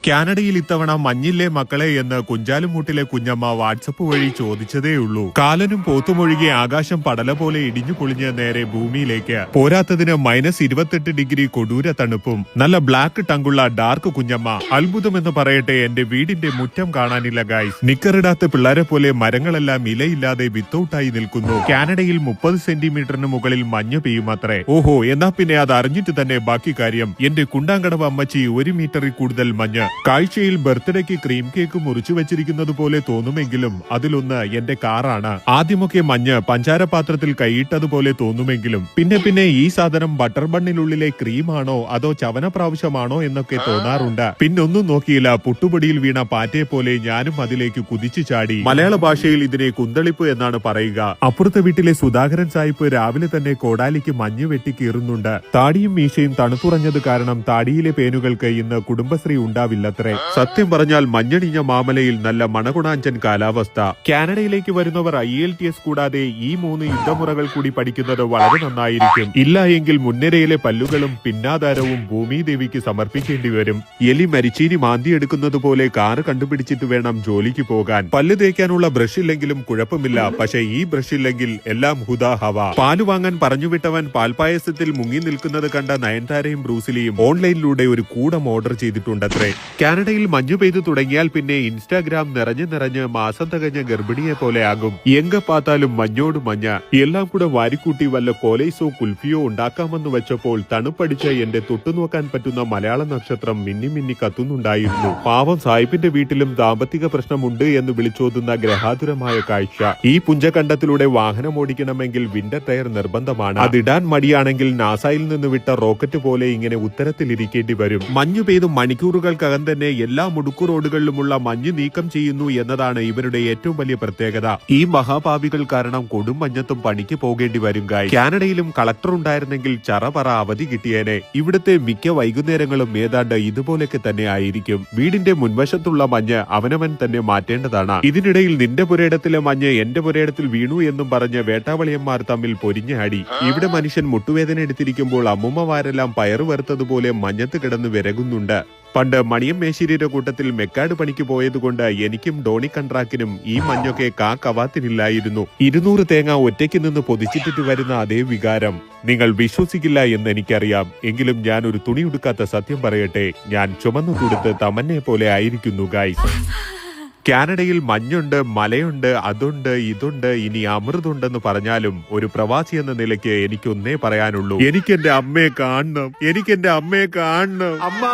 കാനഡയിൽ ഇത്തവണ മഞ്ഞില്ലേ മക്കളെ എന്ന് കുഞ്ചാലുമൂട്ടിലെ കുഞ്ഞമ്മ വാട്സപ്പ് വഴി ചോദിച്ചതേയുള്ളൂ. കാലനും പോത്തുമൊഴികെ ആകാശം പടല പോലെ ഇടിഞ്ഞു പൊളിഞ്ഞ് നേരെ ഭൂമിയിലേക്ക്. പോരാത്തതിന് -28 ഡിഗ്രി കൊടൂര തണുപ്പും. നല്ല ബ്ലാക്ക് ടങ്കുള്ള ഡാർക്ക് കുഞ്ഞമ്മ. അത്ഭുതമെന്ന് പറയട്ടെ, എന്റെ വീടിന്റെ മുറ്റം കാണാനില്ല ഗൈസ്. നിക്കറിടാത്ത പിള്ളേരെ പോലെ മരങ്ങളെല്ലാം ഇലയില്ലാതെ വിത്തൗട്ടായി നിൽക്കുന്നു. കാനഡയിൽ 30 സെന്റിമീറ്ററിന് മുകളിൽ മഞ്ഞ് പെയ്യുമത്രേ. ഓഹോ, എന്നാ പിന്നെ അത് അറിഞ്ഞിട്ട് തന്നെ ബാക്കി കാര്യം. എന്റെ കുണ്ടാങ്കടവ് അമ്മച്ചി 1 മീറ്ററിൽ കൂടുതൽ മഞ്ഞ്. കാഴ്ചയിൽ ബർത്ത്ഡേക്ക് ക്രീം കേക്ക് മുറിച്ചു വെച്ചിരിക്കുന്നത് പോലെ തോന്നുമെങ്കിലും അതിലൊന്ന് എന്റെ കാറാണ്. ആദ്യമൊക്കെ മഞ്ഞ് പഞ്ചാരപാത്രത്തിൽ കൈയിട്ടതുപോലെ തോന്നുമെങ്കിലും പിന്നെ ഈ സാധനം ബട്ടർ ബണ്ണിനുള്ളിലെ ക്രീമാണോ അതോ ചവനപ്രാവശ്യമാണോ എന്നൊക്കെ തോന്നാറുണ്ട്. പിന്നൊന്നും നോക്കിയില്ല, പുട്ടുപൊടിയിൽ വീണ പാറ്റയെ പോലെ ഞാനും അതിലേക്ക് കുതിച്ചു ചാടി. മലയാള ഭാഷയിൽ ഇതിനെ കുന്തളിപ്പ് എന്നാണ് പറയുക. അപ്പുറത്തെ വീട്ടിലെ സുധാകരൻ സാഹിബ് രാവിലെ തന്നെ കോടാലിക്ക് മഞ്ഞ് വെട്ടി കീറുന്നുണ്ട്. താടിയും മീശയും തണുത്തുറഞ്ഞത് കാരണം താടിയിലെ പേനുകൾക്ക് ഇന്ന് കുടുംബശ്രീ ഉണ്ടാവില്ലത്രേ. സത്യം പറഞ്ഞാൽ മഞ്ഞണിഞ്ഞ മാമലയിൽ നല്ല മണകുണാഞ്ചൻ കാലാവസ്ഥ. കാനഡയിലേക്ക് വരുന്നവർ IELTS കൂടാതെ ഈ 3 യുദ്ധമുറകൾ കൂടി പഠിക്കുന്നത് വളരെ നന്നായിരിക്കും. ഇല്ല എങ്കിൽ മുൻനിരയിലെ പല്ലുകളും പിന്നാധാരവും ഭൂമിദേവിക്ക് സമർപ്പിക്കേണ്ടി വരും. എലി മരിച്ചീനി മാന്തിയെടുക്കുന്നത് പോലെ കാറ് കണ്ടുപിടിച്ചിട്ട് വേണം ജോലിക്ക് പോകാൻ. പല്ല് തേക്കാനുള്ള ബ്രഷ് ഇല്ലെങ്കിലും കുഴപ്പമില്ല, പക്ഷെ ഈ ബ്രഷ് ഇല്ലെങ്കിൽ എല്ലാം ഹുദാ ഹവ. പാല് വാങ്ങാൻ പറഞ്ഞുവിട്ടവൻ പാൽപായസത്തിൽ മുങ്ങി നിൽക്കുന്നത് കണ്ട നയൻതാരയും ബ്രൂസിലിയും ഓൺലൈനിലൂടെ ഒരു കൂടം ഓർഡർ ചെയ്തിട്ടുണ്ടത്രേ. കാനഡയിൽ മഞ്ഞു പെയ്തു തുടങ്ങിയാൽ പിന്നെ ഇൻസ്റ്റാഗ്രാം നിറഞ്ഞ് മാസം തികഞ്ഞ ഗർഭിണിയെ പോലെ ആകും. എങ്ക പാത്താലും മഞ്ഞോട് മഞ്ഞ. എല്ലാം കൂടെ വാരിക്കൂട്ടി വല്ല കോലൈസോ കുൽഫിയോ ഉണ്ടാക്കാമെന്ന് വെച്ചപ്പോൾ തണുപ്പടിച്ച എന്റെ തൊട്ടുനോക്കാൻ പറ്റുന്ന മലയാള നക്ഷത്രം മിന്നി കത്തുന്നുണ്ടായിരുന്നു. പാവം സാഹിബിന്റെ വീട്ടിലും സാമ്പത്തിക പ്രശ്നമുണ്ട് എന്ന് വിളിച്ചോതുന്ന ഗ്രഹാതുരമായ കാഴ്ച. ഈ പുഞ്ചകണ്ഡത്തിലൂടെ വാഹനം ഓടിക്കണമെങ്കിൽ വിന്റർ ടയർ നിർബന്ധമാണ്. അതിടാൻ മടിയാണെങ്കിൽ നാസയിൽ നിന്ന് വിട്ട റോക്കറ്റ് പോലെ ഇങ്ങനെ ഉത്തരത്തിലിരിക്കേണ്ടി വരും. മഞ്ഞു പെയ്തു മണിക്കൂറുകൾക്കകം തന്നെ എല്ലാ മുടുക്കു റോഡുകളിലുമുള്ള മഞ്ഞ് നീക്കം ചെയ്യുന്നു എന്നതാണ് ഇവരുടെ ഏറ്റവും വലിയ പ്രത്യേകത. ഈ മഹാപാവികൾ കാരണം കൊടും മഞ്ഞത്തും പണിക്ക് പോകേണ്ടി വരും ഗായ്. കാനഡയിലും കളക്ടർ ഉണ്ടായിരുന്നെങ്കിൽ ചറപറ അവധി കിട്ടിയേനെ. ഇവിടുത്തെ മിക്ക വൈകുന്നേരങ്ങളും ഏതാണ്ട് ഇതുപോലൊക്കെ തന്നെ ആയിരിക്കും. വീടിന്റെ മുൻവശത്തുള്ള മഞ്ഞ് അവനവൻ തന്നെ മാറ്റേണ്ടതാണ്. ഇതിനിടയിൽ നിന്റെ പുരയിടത്തിലെ മഞ്ഞ് എന്റെ പുരയിടത്തിൽ വീണു എന്നും പറഞ്ഞ് വേട്ടാവളിയന്മാർ തമ്മിൽ പൊരിഞ്ഞാടി. ഇവിടെ മനുഷ്യൻ മുട്ടുവേദന എടുത്തിരിക്കുമ്പോൾ അമ്മുമ്മമാരെല്ലാം പയറു വറുത്തതുപോലെ മഞ്ഞത്ത് കിടന്ന് വിരകുന്നുണ്ട്. പണ്ട് മണിയം മേശിരിയുടെ കൂട്ടത്തിൽ മെക്കാട് പണിക്ക് പോയതുകൊണ്ട് എനിക്കും ഡോണി കൺട്രാക്കിനും ഈ മഞ്ഞൊക്കെ കവാത്തിനില്ലായിരുന്നു. 200 തേങ്ങ ഒറ്റയ്ക്ക് നിന്ന് പൊതിച്ചിട്ടിട്ട് വരുന്ന അതേ വികാരം. നിങ്ങൾ വിശ്വസിക്കില്ല എന്ന് എനിക്കറിയാം, എങ്കിലും ഞാൻ ഒരു തുണി ഉടുക്കാത്ത സത്യം പറയട്ടെ, ഞാൻ ചുമന്നു കൊടുത്ത് തമന്നെ പോലെ ആയിരിക്കുന്നു ഗൈസ്. കാനഡയിൽ മഞ്ഞുണ്ട്, മലയുണ്ട്, അതുണ്ട്, ഇതുണ്ട്, ഇനി അമൃതുണ്ടെന്ന് പറഞ്ഞാലും ഒരു പ്രവാസി എന്ന നിലയ്ക്ക് എനിക്കൊന്നേ പറയാനുള്ളൂ, എനിക്കെന്റെ അമ്മയെ കാണണം, എനിക്കെന്റെ അമ്മയെ കാണണം. അമ്മ.